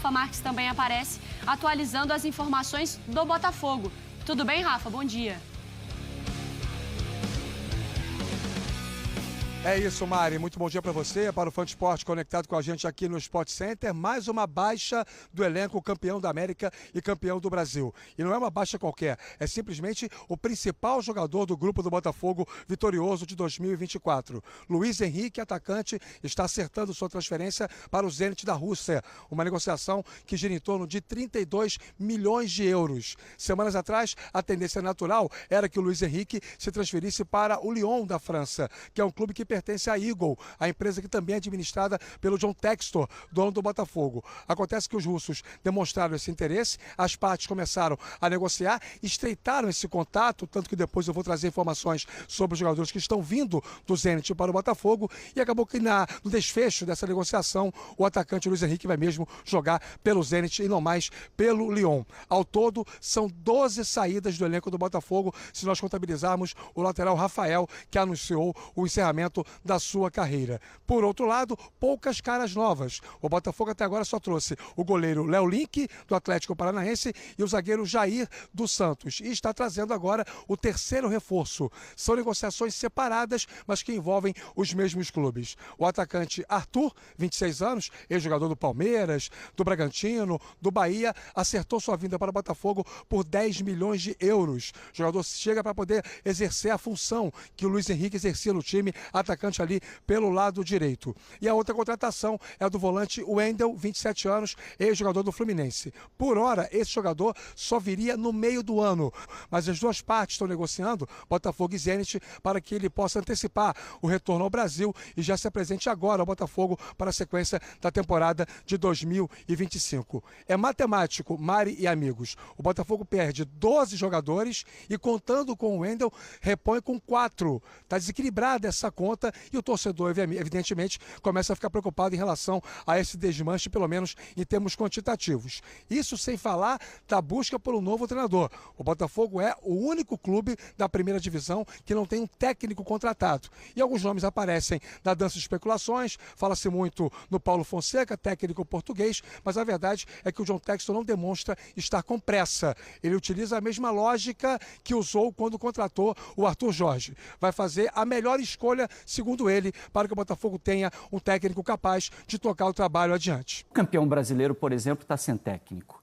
Rafa Marques também aparece, atualizando as informações do Botafogo. Tudo bem, Rafa? Bom dia. É isso, Mari. Muito bom dia para você, para o Fã de Esporte conectado com a gente aqui no Sport Center. Mais uma baixa do elenco campeão da América e campeão do Brasil. E não é uma baixa qualquer, é simplesmente o principal jogador do grupo do Botafogo vitorioso de 2024. Luiz Henrique, atacante, está acertando sua transferência para o Zenit da Rússia. Uma negociação que gira em torno de 32 milhões de euros. Semanas atrás, a tendência natural era que o Luiz Henrique se transferisse para o Lyon da França, que é um clube que pertence à Eagle, a empresa que também é administrada pelo John Textor, dono do Botafogo. Acontece que os russos demonstraram esse interesse, as partes começaram a negociar, estreitaram esse contato, tanto que depois eu vou trazer informações sobre os jogadores que estão vindo do Zenit para o Botafogo, e acabou que no desfecho dessa negociação, o atacante Luiz Henrique vai mesmo jogar pelo Zenit e não mais pelo Lyon. Ao todo, são 12 saídas do elenco do Botafogo, se nós contabilizarmos o lateral Rafael, que anunciou o encerramento da sua carreira. Por outro lado, poucas caras novas. O Botafogo até agora só trouxe o goleiro Léo Link, do Atlético Paranaense, e o zagueiro Jair, do Santos. E está trazendo agora o terceiro reforço. São negociações separadas, mas que envolvem os mesmos clubes. O atacante Arthur, 26 anos, ex-jogador do Palmeiras, do Bragantino, do Bahia, acertou sua vinda para o Botafogo por 10 milhões de euros. O jogador chega para poder exercer a função que o Luiz Henrique exercia no time, atacante ali pelo lado direito. E a outra contratação é a do volante Wendel, 27 anos, ex-jogador do Fluminense. Por hora, esse jogador só viria no meio do ano, mas as duas partes estão negociando, Botafogo e Zenit, para que ele possa antecipar o retorno ao Brasil e já se apresente agora ao Botafogo para a sequência da temporada de 2025. É matemático, Mari e amigos. O Botafogo perde 12 jogadores e, contando com o Wendel, repõe com 4. Está desequilibrada essa conta e o torcedor, evidentemente, começa a ficar preocupado em relação a esse desmanche, pelo menos em termos quantitativos. Isso sem falar da busca por um novo treinador. O Botafogo é o único clube da primeira divisão que não tem um técnico contratado. E alguns nomes aparecem na dança de especulações, fala-se muito no Paulo Fonseca, técnico português, mas a verdade é que o John Textor não demonstra estar com pressa. Ele utiliza a mesma lógica que usou quando contratou o Arthur Jorge. Vai fazer a melhor escolha, segundo ele, para que o Botafogo tenha um técnico capaz de tocar o trabalho adiante. O campeão brasileiro, por exemplo, está sem técnico.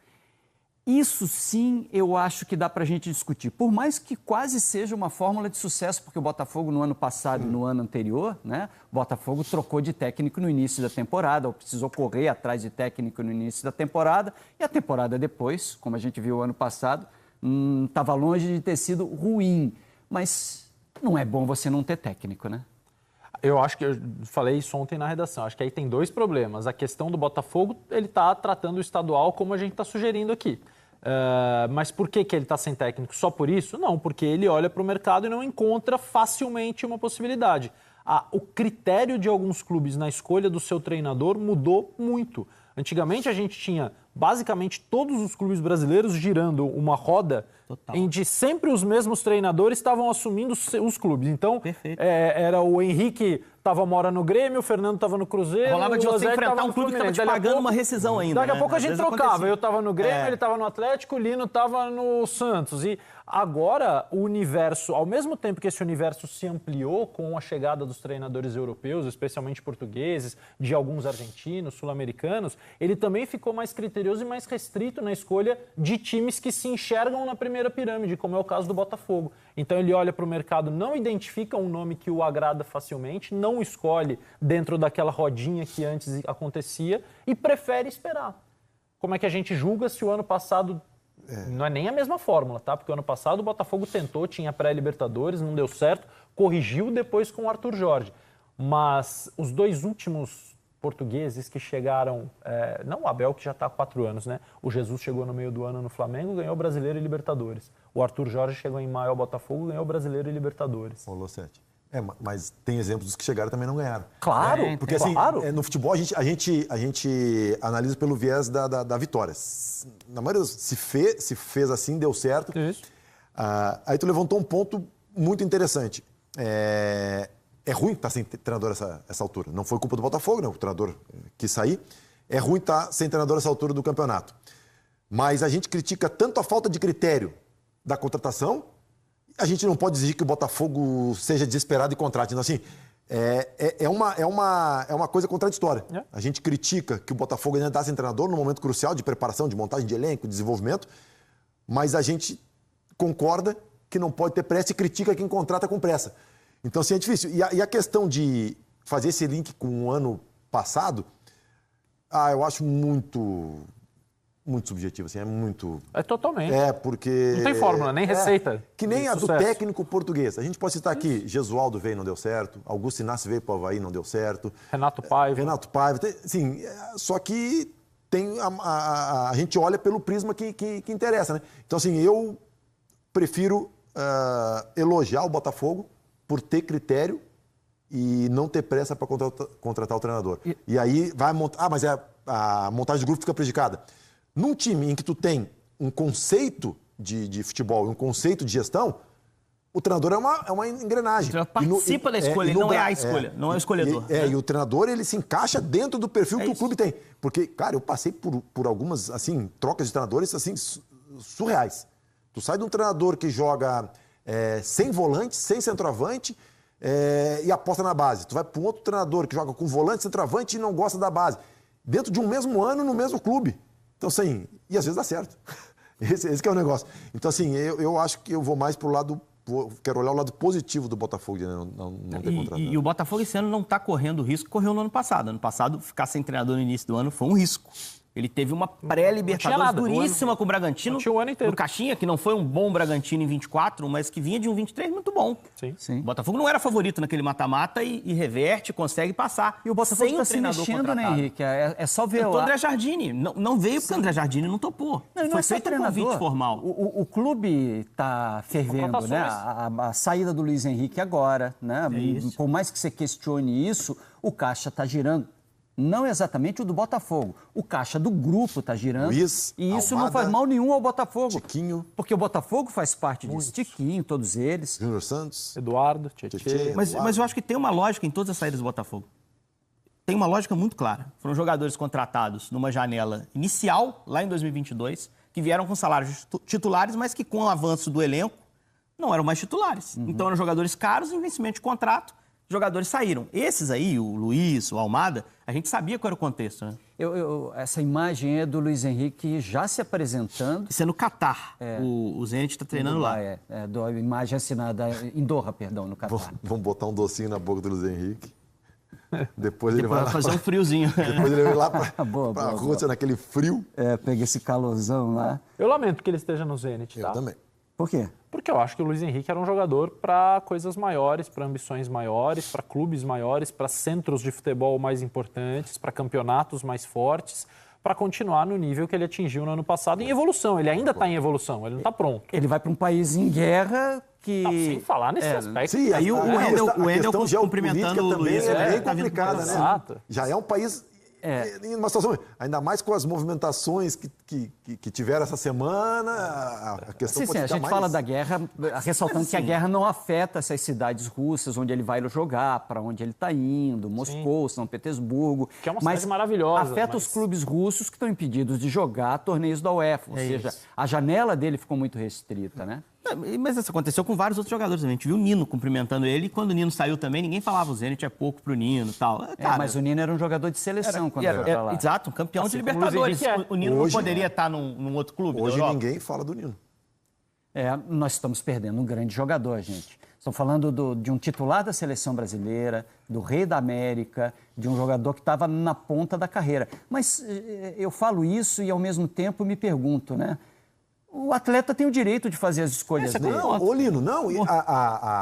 Isso sim eu acho que dá para a gente discutir. Por mais que quase seja uma fórmula de sucesso, porque o Botafogo no ano passado e no ano anterior, né, o Botafogo trocou de técnico no início da temporada, ou precisou correr atrás de técnico no início da temporada, e a temporada depois, como a gente viu ano passado, estava longe de ter sido ruim. Mas não é bom você não ter técnico, né? Eu acho que eu falei isso ontem na redação. Acho que aí tem dois problemas. A questão do Botafogo, ele está tratando o estadual como a gente está sugerindo aqui. Mas por que ele está sem técnico? Só por isso? Não, porque ele olha para o mercado e não encontra facilmente uma possibilidade. O critério de alguns clubes na escolha do seu treinador mudou muito. Antigamente a gente tinha basicamente todos os clubes brasileiros girando uma roda em que sempre os mesmos treinadores estavam assumindo os clubes. Então, era o Henrique estava uma hora no Grêmio, o Fernando estava no Cruzeiro, rolava de você enfrentar um clube que estava te pagando uma rescisão ainda. Daqui a pouco a gente trocava. Acontecia. Eu estava no Grêmio, ele estava no Atlético, o Lino estava no Santos. E agora o universo, ao mesmo tempo que esse universo se ampliou com a chegada dos treinadores europeus, especialmente portugueses, de alguns argentinos, sul-americanos, ele também ficou mais criterioso e mais restrito na escolha de times que se enxergam na primeira pirâmide, como é o caso do Botafogo. Então ele olha para o mercado, não identifica um nome que o agrada facilmente, não escolhe dentro daquela rodinha que antes acontecia e prefere esperar. Como é que a gente julga se o ano passado... Não é nem a mesma fórmula, tá? Porque o ano passado o Botafogo tentou, tinha pré-Libertadores, não deu certo, corrigiu depois com o Arthur Jorge. Mas os dois últimos portugueses que chegaram, não o Abel, que já está há 4 anos, né? O Jesus chegou no meio do ano no Flamengo, ganhou Brasileiro e Libertadores. O Arthur Jorge chegou em maio ao Botafogo, ganhou Brasileiro e Libertadores. Ô, Lossetti. Mas tem exemplos dos que chegaram e também não ganharam. Claro, porque assim, no futebol a gente analisa pelo viés da vitória. Na maioria se fez assim, deu certo. Isso. Aí tu levantou um ponto muito interessante. É ruim estar sem treinador essa altura. Não foi culpa do Botafogo, né? O treinador quis sair. é ruim estar sem treinador nessa altura do campeonato. Mas a gente critica tanto a falta de critério da contratação, a gente não pode exigir que o Botafogo seja desesperado e contrate. Então, assim, é uma coisa contraditória. A gente critica que o Botafogo ainda está sem treinador num momento crucial de preparação, de montagem de elenco, de desenvolvimento, mas a gente concorda que não pode ter pressa e critica quem contrata com pressa. Então, assim, é difícil. E a questão de fazer esse link com o ano passado, eu acho muito subjetivo, assim, é muito... É totalmente. Porque... Não tem fórmula, nem receita. Que nem a do sucesso. técnico português. A gente pode citar aqui, Gesualdo veio e não deu certo, Augusto Inácio veio para o Avaí e não deu certo. Renato Paiva. Sim, só que tem a gente olha pelo prisma que interessa, né? Então, assim, eu prefiro elogiar o Botafogo por ter critério e não ter pressa para contratar o treinador. E aí vai montar... mas a montagem do grupo fica prejudicada. Num time em que tu tem um conceito de futebol e um conceito de gestão, o treinador é uma engrenagem. O treinador participa da escolha, ele não é a escolha, não é o escolhedor. E o treinador, ele se encaixa dentro do perfil que o clube tem. Porque, cara, eu passei por algumas, assim, trocas de treinadores, assim, surreais. Tu sai de um treinador que joga sem volante, sem centroavante, e aposta na base. Tu vai para um outro treinador que joga com volante, centroavante e não gosta da base. Dentro de um mesmo ano, no mesmo clube. Então, assim, e às vezes dá certo. Esse que é o negócio. Então, assim, eu acho que eu vou mais pro lado... Quero olhar o lado positivo do Botafogo de não ter contratado. E o Botafogo esse ano não está correndo o risco que correu no ano passado. Ano passado, ficar sem treinador no início do ano foi um risco. Ele teve uma pré-Libertadores duríssima com o Bragantino. Tinha o ano inteiro. No Caixinha, que não foi um bom Bragantino em 24, mas que vinha de um 23 muito bom. Sim. O Botafogo não era favorito naquele mata-mata e reverte, consegue passar. E o Botafogo sem está se treinador mexendo, contratado. né, Henrique? É só ver O lá. André Jardine. Não veio porque o André Jardine não topou. Não, foi é só feito um convite formal. O clube está fervendo, né? A saída do Luiz Henrique agora, né? Por mais que você questione isso, o caixa está girando. Não exatamente o do Botafogo. O caixa do grupo está girando. Luiz, e isso Almada, não faz mal nenhum ao Botafogo. Tiquinho. Porque o Botafogo faz parte disso. Tiquinho, todos eles. Júnior Santos. Eduardo, Tietê. Mas eu acho que tem uma lógica em todas as saídas do Botafogo. Tem uma lógica muito clara. Foram jogadores contratados numa janela inicial, lá em 2022, que vieram com salários titulares, mas que com o avanço do elenco não eram mais titulares. Então eram jogadores caros, em vencimento de contrato, jogadores saíram. Esses aí, o Luiz, o Almada, a gente sabia qual era o contexto, né? Essa imagem é do Luiz Henrique já se apresentando. Isso é no Catar. O Zenit está treinando lá. A imagem assinada em Doha, perdão, no Catar. Vamos botar um docinho na boca do Luiz Henrique. Depois ele vai lá fazer um friozinho. Depois ele vai lá para boa, Rússia, naquele frio. Pega esse calorzão lá. Eu lamento que ele esteja no Zenit, tá? Eu também. Por quê? Porque eu acho que o Luiz Henrique era um jogador para coisas maiores, para ambições maiores, para clubes maiores, para centros de futebol mais importantes, para campeonatos mais fortes, para continuar no nível que ele atingiu no ano passado, em evolução. Ele ainda está em evolução, ele não está pronto. Ele vai para um país em guerra que... Sem falar nesse aspecto. Sim, Aí o Wendel cumprimentando o Luiz. É bem tá vindo complicada, por né? Exato. Já é um país em uma situação... Ainda mais com as movimentações que tiveram essa semana, a questão pode a ficar gente mais... fala da guerra, ressaltando que a guerra não afeta essas cidades russas, onde ele vai jogar, para onde ele está indo, Moscou, São Petersburgo. Que é uma cidade maravilhosa. Afeta os clubes russos que estão impedidos de jogar torneios da UEFA. Ou seja, a janela dele ficou muito restrita, né? Mas isso aconteceu com vários outros jogadores também. A gente viu o Nino cumprimentando ele, e quando o Nino saiu também, ninguém falava o Zenit é pouco pro Nino e tal. Cara, mas o Nino era um jogador de seleção quando ele foi lá. Exato, um campeão de como o Libertadores. Luiz Henrique O Nino Hoje, não poderia estar num outro clube da Hoje Europa. ninguém fala do Nino. Nós estamos perdendo um grande jogador, gente. Estamos falando de um titular da seleção brasileira, do Rei da América, de um jogador que estava na ponta da carreira. Mas eu falo isso e, ao mesmo tempo, me pergunto, né? O atleta tem o direito de fazer as escolhas dele. Não, ô Lino, não.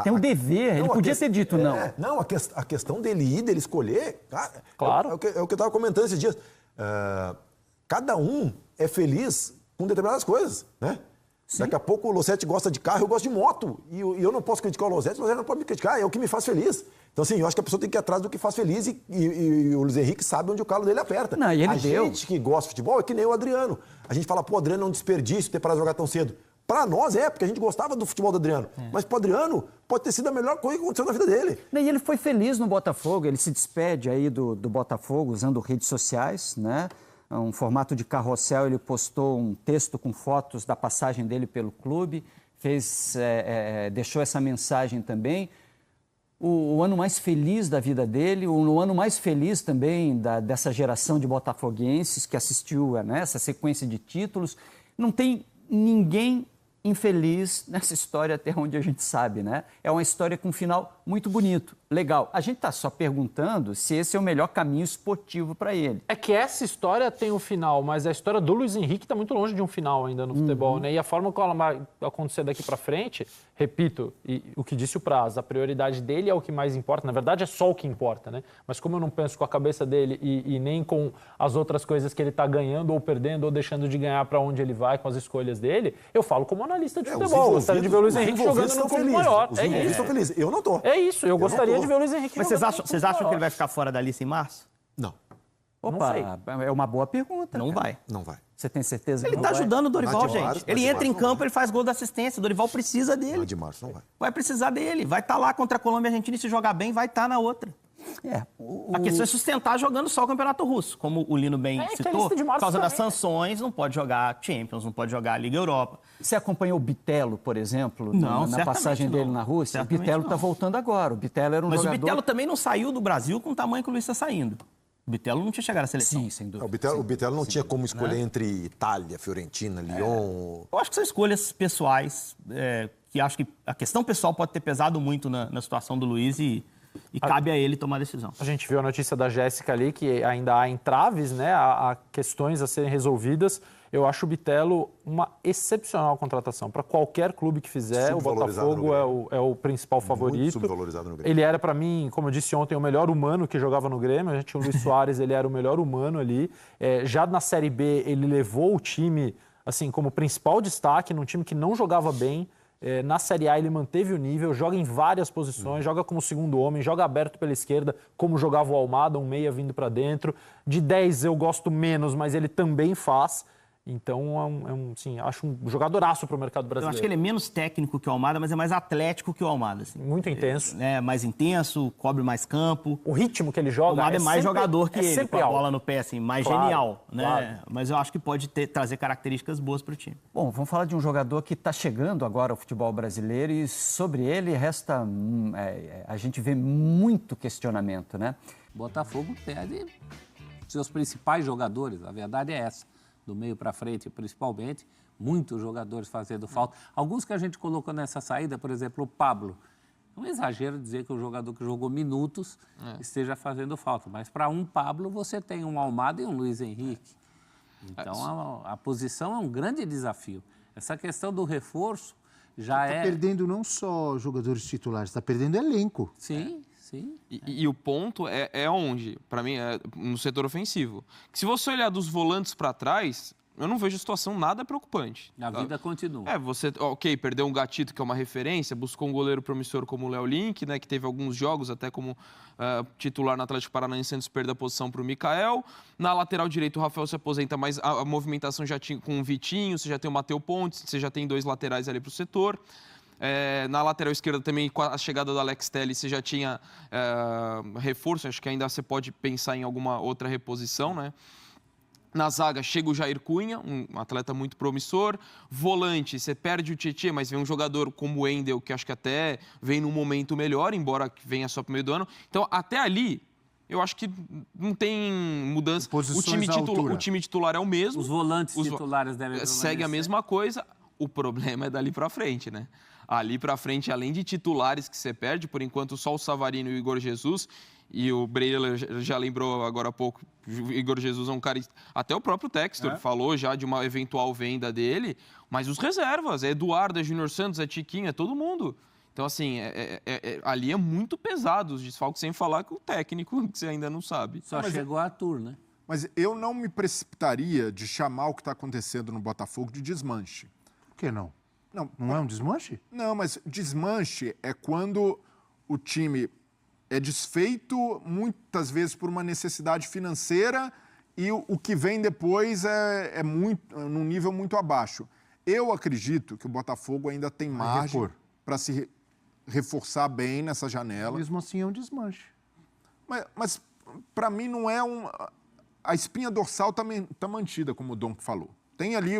Tem o dever, ele podia ter dito não. Não, a questão dele ir, dele escolher, cara, Claro. é o que eu estava comentando esses dias. Cada um é feliz com determinadas coisas, né? Sim. Daqui a pouco o Losetti gosta de carro, eu gosto de moto. E eu não posso criticar o Losetti não pode me criticar, é o que me faz feliz. Então, assim, eu acho que a pessoa tem que ir atrás do que faz feliz e o Luiz Henrique sabe onde o calo dele aperta. Não, e ele gente que gosta de futebol é que nem o Adriano. A gente fala, pô, Adriano é um desperdício ter parado de jogar tão cedo. Para nós porque a gente gostava do futebol do Adriano. Mas para o Adriano, pode ter sido a melhor coisa que aconteceu na vida dele. E ele foi feliz no Botafogo, ele se despede aí do Botafogo usando redes sociais, né? Um formato de carrossel, ele postou um texto com fotos da passagem dele pelo clube, deixou essa mensagem também. O ano mais feliz da vida dele, o ano mais feliz também dessa geração de botafoguenses que assistiu essa sequência de títulos. Não tem ninguém infeliz nessa história até onde a gente sabe, né? É uma história com um final muito bonito, legal. A gente está só perguntando se esse é o melhor caminho esportivo para ele. É que essa história tem um final, mas a história do Luiz Henrique está muito longe de um final ainda no futebol, né? E a forma como ela vai acontecer daqui para frente, repito, e o que disse o Praz, a prioridade dele é o que mais importa. Na verdade, é só o que importa, né? Mas como eu não penso com a cabeça dele e nem com as outras coisas que ele está ganhando ou perdendo ou deixando de ganhar para onde ele vai com as escolhas dele, eu falo como analista de futebol. Eu gostaria de ver o Luiz Henrique jogando no clube maior. Os envolvidos estão felizes. Eu não tô. É isso, eu gostaria de ver o Luiz Henrique Mas vocês acham que ele vai ficar fora da lista em março? Não. Opa, é uma boa pergunta. Não cara. vai. Não vai. Você tem certeza Ele que tá não vai? ajudando o Dorival, Ademar, gente. Ele entra em Ademar, campo, ele faz gol da assistência. O Dorival precisa dele. Não, de março não vai. Vai precisar dele. Vai estar lá contra a Colômbia e a Argentina e se jogar bem, vai estar na outra. A questão é sustentar jogando só o Campeonato Russo. Como o Lino bem que a citou, lista de por março causa das também, sanções, não pode jogar Champions, não pode jogar Liga Europa. Você acompanhou o Bitelo, por exemplo, Não, na certamente passagem não. dele na Rússia? O Certamente Bitelo está não. voltando agora. O Bitelo era um Mas jogador... o Bitelo também não saiu do Brasil com o tamanho que o Luiz está saindo. O Bitelo não tinha chegado à seleção. Sim, sem dúvida. O Bitelo não tinha como escolher entre Itália, Fiorentina, Lyon. Eu acho que são escolhas pessoais, que acho que a questão pessoal pode ter pesado muito na situação do Luiz e cabe a ele tomar a decisão. A gente viu a notícia da Jéssica ali, que ainda há entraves, né? Há questões a serem resolvidas. Eu acho o Bitelo uma excepcional contratação. Para qualquer clube que fizer, o Botafogo é o principal favorito. Muito subvalorizado no Grêmio. Ele era, para mim, como eu disse ontem, o melhor humano que jogava no Grêmio. A gente tinha o Luiz Soares, ele era o melhor humano ali. Já na Série B, ele levou o time assim, como principal destaque, num time que não jogava bem. Na Série A ele manteve o nível, joga em várias posições, joga como segundo homem, joga aberto pela esquerda, como jogava o Almada, um meia vindo para dentro. De 10 eu gosto menos, mas ele também faz. Então, acho um jogadoraço para o mercado Eu brasileiro. acho que ele é menos técnico que o Almada, mas é mais atlético que o Almada. Assim. Muito intenso. Mais intenso, cobre mais campo. O ritmo que ele O joga Almada é mais sempre, jogador que ele, com a alto. bola no pé, assim, mais Claro, genial. Né? claro. Mas eu acho que pode trazer características boas para o time. Bom, vamos falar de um jogador que está chegando agora ao futebol brasileiro e sobre ele resta... a gente vê muito questionamento, né? Botafogo perde seus principais jogadores, a verdade é essa. Do meio para frente, principalmente, muitos jogadores fazendo falta. Alguns que a gente colocou nessa saída, por exemplo, o Pablo. É um exagero dizer que o jogador que jogou minutos esteja fazendo falta. Mas para um Pablo, você tem um Almada e um Luiz Henrique. Então, a posição é um grande desafio. Essa questão do reforço já Está perdendo não só jogadores titulares, está perdendo elenco. Sim, sim. E o ponto é onde? Para mim, é no setor ofensivo. Que se você olhar dos volantes para trás, eu não vejo a situação nada preocupante. A vida continua. Você, perdeu um Gatito, que é uma referência, buscou um goleiro promissor como o Léo Link, né, que teve alguns jogos até como titular no Atlético Paranaense antes de perder a posição para o Mikael. Na lateral direito, o Rafael se aposenta, mas a movimentação já tinha com o Vitinho, você já tem o Matheus Pontes, você já tem 2 laterais ali para o setor. Na lateral esquerda também, com a chegada do Alex Telles, você já tinha reforço, acho que ainda você pode pensar em alguma outra reposição, né? Na zaga, chega o Jair Cunha, um atleta muito promissor. Volante, você perde o Tietê, mas vem um jogador como o Wendel, que acho que até vem num momento melhor, embora venha só pro meio do ano. Então, até ali, eu acho que não tem mudança. O time titular é o mesmo. Os volantes titulares devem permanecer. Segue a mesma coisa. O problema é dali para frente, né? Ali para frente, além de titulares que você perde, por enquanto só o Savarino e o Igor Jesus, e o Breila já lembrou agora há pouco, o Igor Jesus é um cara... Até o próprio Textor falou já de uma eventual venda dele, mas os reservas, é Eduardo, é Júnior Santos, é Tiquinho, é todo mundo. Então, assim, ali é muito pesado os desfalques, sem falar que o técnico, que você ainda não sabe. Só chegou a Arthur, né? Mas eu não me precipitaria de chamar o que está acontecendo no Botafogo de desmanche. Por que não? Não é um desmanche? Não, mas desmanche é quando o time é desfeito muitas vezes por uma necessidade financeira e o que vem depois é num nível muito abaixo. Eu acredito que o Botafogo ainda tem margem para se reforçar bem nessa janela. Mesmo assim é um desmanche. Mas para mim não é a espinha dorsal tá mantida, como o Dom falou. Tem ali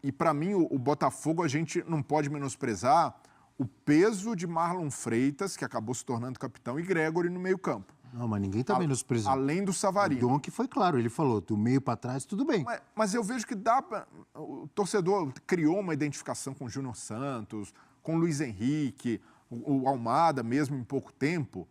e para mim o Botafogo a gente não pode menosprezar o peso de Marlon Freitas, que acabou se tornando capitão, e Gregory no meio-campo. Não, mas ninguém está menosprezando. Além do Savarino. O Dom que foi claro, ele falou, do meio para trás, tudo bem. Mas eu vejo que dá para... O torcedor criou uma identificação com o Júnior Santos, com o Luiz Henrique, o Almada mesmo em pouco tempo,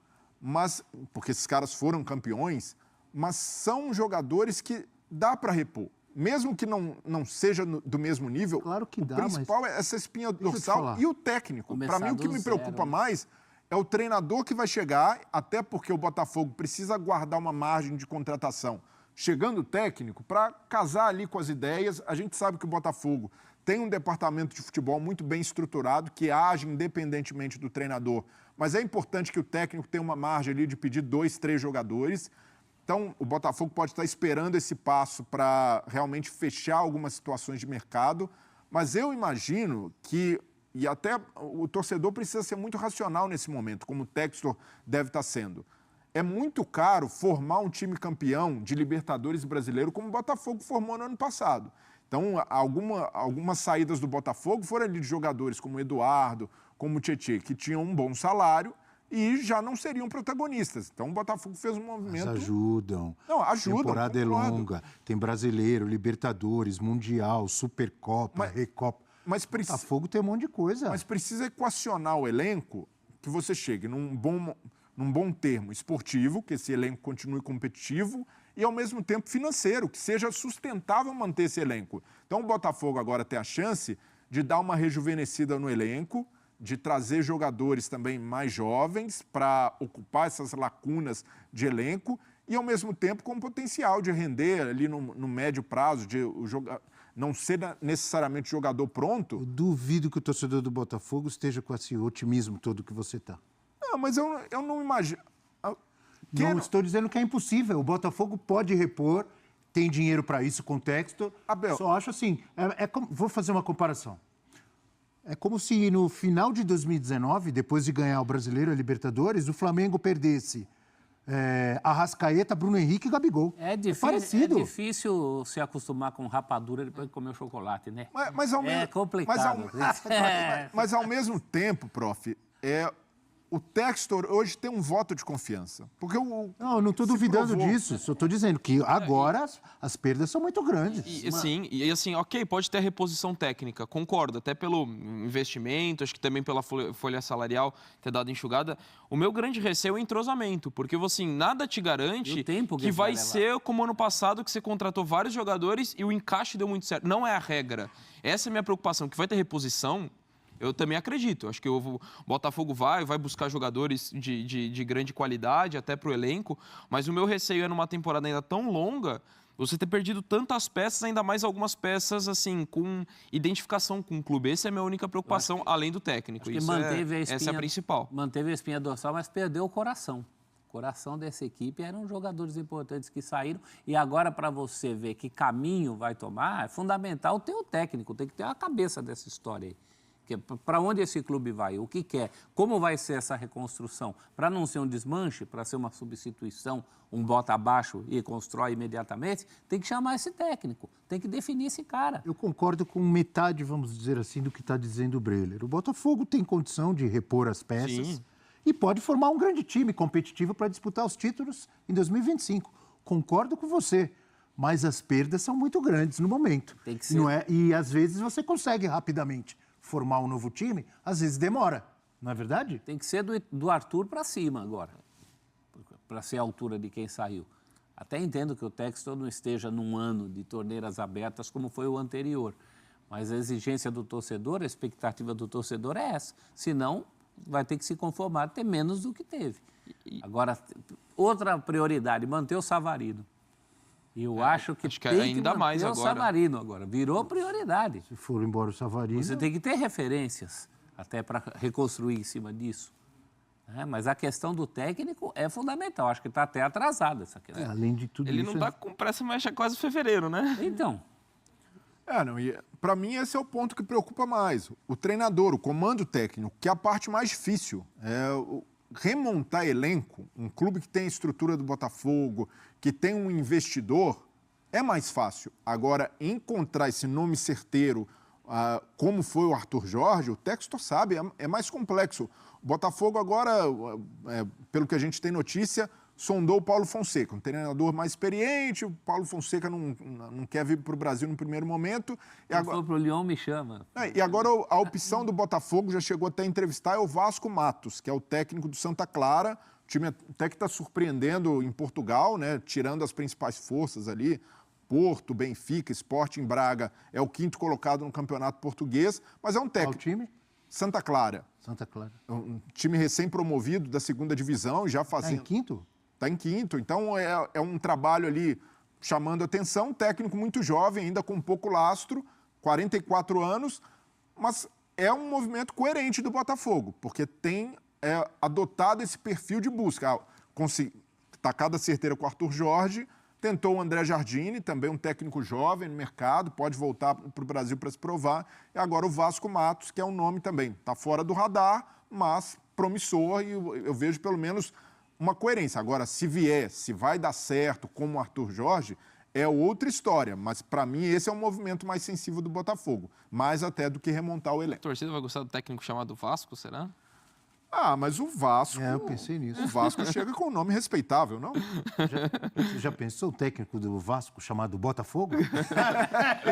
porque esses caras foram campeões, mas são jogadores que dá para repor. Mesmo que não seja do mesmo nível, claro que dá, o principal é essa espinha dorsal e o técnico. Para mim, o que me preocupa mais é o treinador que vai chegar, até porque o Botafogo precisa guardar uma margem de contratação. Chegando o técnico, para casar ali com as ideias, a gente sabe que o Botafogo tem um departamento de futebol muito bem estruturado, que age independentemente do treinador, mas é importante que o técnico tenha uma margem ali de pedir 2, 3 jogadores. Então, o Botafogo pode estar esperando esse passo para realmente fechar algumas situações de mercado, mas eu imagino que, e até o torcedor precisa ser muito racional nesse momento, como o Textor deve estar sendo. É muito caro formar um time campeão de Libertadores brasileiro como o Botafogo formou no ano passado. Então, algumas saídas do Botafogo foram ali de jogadores como o Eduardo, como o Tietê, que tinham um bom salário, e já não seriam protagonistas. Então, o Botafogo fez um movimento... Mas ajudam. Não, ajudam. A temporada é longa. Tem Brasileiro, Libertadores, Mundial, Supercopa, Recopa. Mas Botafogo tem um monte de coisa. Mas precisa equacionar o elenco que você chegue num bom termo esportivo, que esse elenco continue competitivo, e, ao mesmo tempo, financeiro, que seja sustentável manter esse elenco. Então, o Botafogo agora tem a chance de dar uma rejuvenescida no elenco, de trazer jogadores também mais jovens para ocupar essas lacunas de elenco e, ao mesmo tempo, com potencial de render ali no médio prazo, de não ser necessariamente jogador pronto. Eu duvido que o torcedor do Botafogo esteja com esse otimismo todo que você está. Não, mas eu não imagino... Não estou dizendo que é impossível. O Botafogo pode repor, tem dinheiro para isso, contexto. Abel. Só acho assim, vou fazer uma comparação. É como se no final de 2019, depois de ganhar o Brasileiro e a Libertadores, o Flamengo perdesse Arrascaeta, Bruno Henrique e Gabigol. É difícil se acostumar com rapadura depois de comer o chocolate, né? É complicado. Mas ao mesmo tempo, prof, o Textor hoje tem um voto de confiança. Porque não estou duvidando disso. Só estou dizendo que agora as perdas são muito grandes. E assim, ok, pode ter reposição técnica, concordo, até pelo investimento, acho que também pela folha salarial ter dado enxugada. O meu grande receio é o entrosamento, porque assim, nada te garante que vai ser como ano passado, que você contratou vários jogadores e o encaixe deu muito certo. Não é a regra. Essa é a minha preocupação, que vai ter reposição. Eu também acredito. Acho que o Botafogo vai buscar jogadores de grande qualidade, até para o elenco, mas o meu receio é numa temporada ainda tão longa, você ter perdido tantas peças, ainda mais algumas peças assim com identificação com o clube. Essa é a minha única preocupação, além do técnico. Essa é a principal. Manteve a espinha dorsal, mas perdeu o coração. O coração dessa equipe eram jogadores importantes que saíram. E agora, para você ver que caminho vai tomar, é fundamental ter o técnico, tem que ter a cabeça dessa história aí. Para onde esse clube vai, o que quer, como vai ser essa reconstrução, para não ser um desmanche, para ser uma substituição, um bota abaixo e constrói imediatamente, tem que chamar esse técnico, tem que definir esse cara. Eu concordo com metade, vamos dizer assim, do que está dizendo o Breler. O Botafogo tem condição de repor as peças e pode formar um grande time competitivo para disputar os títulos em 2025. Concordo com você, mas as perdas são muito grandes no momento. Tem que ser. Não é? E às vezes você consegue rapidamente formar um novo time, às vezes demora, não é verdade? Tem que ser do Arthur para cima agora, para ser a altura de quem saiu. Até entendo que o Textor não esteja num ano de torneiras abertas como foi o anterior, mas a exigência do torcedor, a expectativa do torcedor é essa. Senão, vai ter que se conformar, ter menos do que teve. Agora, outra prioridade, manter o Savarino. E eu acho que tem ainda que mais manter o Savarino agora. Virou prioridade. Se for embora o Savarino... Você tem que ter referências até para reconstruir em cima disso. Mas a questão do técnico é fundamental. Acho que está até atrasada essa questão. Além de tudo Ele isso... não está com pressa, mas é quase fevereiro, né? Então... para mim esse é o ponto que preocupa mais. O treinador, o comando técnico, que é a parte mais difícil. Remontar elenco, um clube que tem a estrutura do Botafogo, que tem um investidor, é mais fácil. Agora, encontrar esse nome certeiro, como foi o Arthur Jorge, o Textor sabe, é mais complexo. O Botafogo agora, pelo que a gente tem notícia, sondou o Paulo Fonseca, um treinador mais experiente. O Paulo Fonseca não quer vir para o Brasil no primeiro momento. Se agora for para o Lyon, me chama. E agora a opção do Botafogo, já chegou até a entrevistar, é o Vasco Matos, que é o técnico do Santa Clara. O time até que está surpreendendo em Portugal, né? Tirando as principais forças ali. Porto, Benfica, Sporting Braga é o 5º colocado no campeonato português, mas é um técnico. Qual time? Santa Clara. Santa Clara. Um time recém-promovido da 2ª divisão, já fazendo... Está em 5º? Está em 5º, então é um trabalho ali chamando atenção, um técnico muito jovem, ainda com pouco lastro, 44 anos, mas é um movimento coerente do Botafogo, porque tem adotado esse perfil de busca. Tacada certeira com o Arthur Jorge, tentou o André Jardine, também um técnico jovem no mercado, pode voltar para o Brasil para se provar, e agora o Vasco Matos, que é um nome também, está fora do radar, mas promissor, e eu vejo pelo menos uma coerência. Agora, se vier, se vai dar certo, como o Arthur Jorge, é outra história. Mas, para mim, esse é um movimento mais sensível do Botafogo. Mais até do que remontar o elenco. A torcida vai gostar do técnico chamado Vasco, será? Mas o Vasco... eu pensei nisso. O Vasco chega com um nome respeitável, não? Você já pensou o técnico do Vasco chamado Botafogo?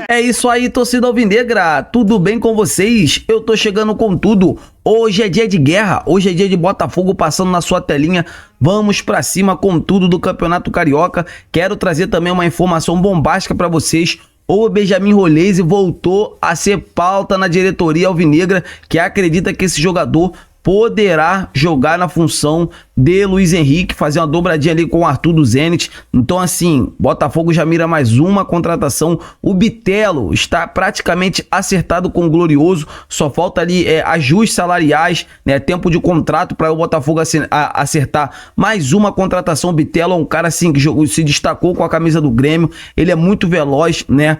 É isso aí, torcida alvinegra. Tudo bem com vocês? Eu tô chegando com tudo. Hoje é dia de guerra. Hoje é dia de Botafogo passando na sua telinha. Vamos pra cima com tudo do Campeonato Carioca. Quero trazer também uma informação bombástica pra vocês. O Benjamin Roleze voltou a ser pauta na diretoria alvinegra, que acredita que esse jogador poderá jogar na função de Luiz Henrique, fazer uma dobradinha ali com o Arthur do Zenit. Então, assim, Botafogo já mira mais uma contratação. O Bitelo está praticamente acertado com o Glorioso, só falta ali ajustes salariais, né, tempo de contrato para o Botafogo acertar mais uma contratação. O Bitelo é um cara assim que se destacou com a camisa do Grêmio, ele é muito veloz, né,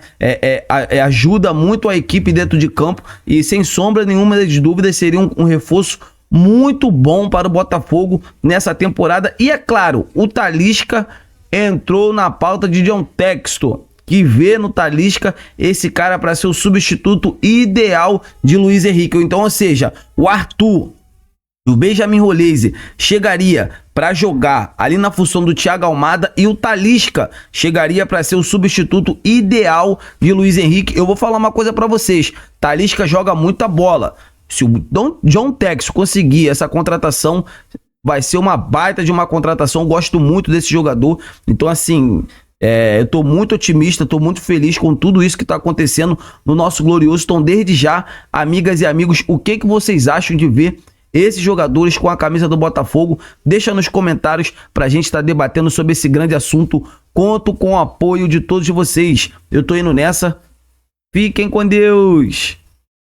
ajuda muito a equipe dentro de campo e sem sombra nenhuma de dúvidas seria um reforço muito bom para o Botafogo nessa temporada. E é claro, o Talisca entrou na pauta de John Textor, que vê no Talisca esse cara para ser o substituto ideal de Luiz Henrique. Então, ou seja, o Arthur, o Benjamin Roleze chegaria para jogar ali na função do Thiago Almada e o Talisca chegaria para ser o substituto ideal de Luiz Henrique. Eu vou falar uma coisa para vocês, Talisca joga muita bola. Se o John Textor conseguir essa contratação, vai ser uma baita de uma contratação. Gosto muito desse jogador. Então, assim, eu tô muito otimista, tô muito feliz com tudo isso que tá acontecendo no nosso Glorioso. Então, desde já, amigas e amigos, o que vocês acham de ver esses jogadores com a camisa do Botafogo? Deixa nos comentários pra gente estar debatendo sobre esse grande assunto. Conto com o apoio de todos vocês. Eu tô indo nessa. Fiquem com Deus.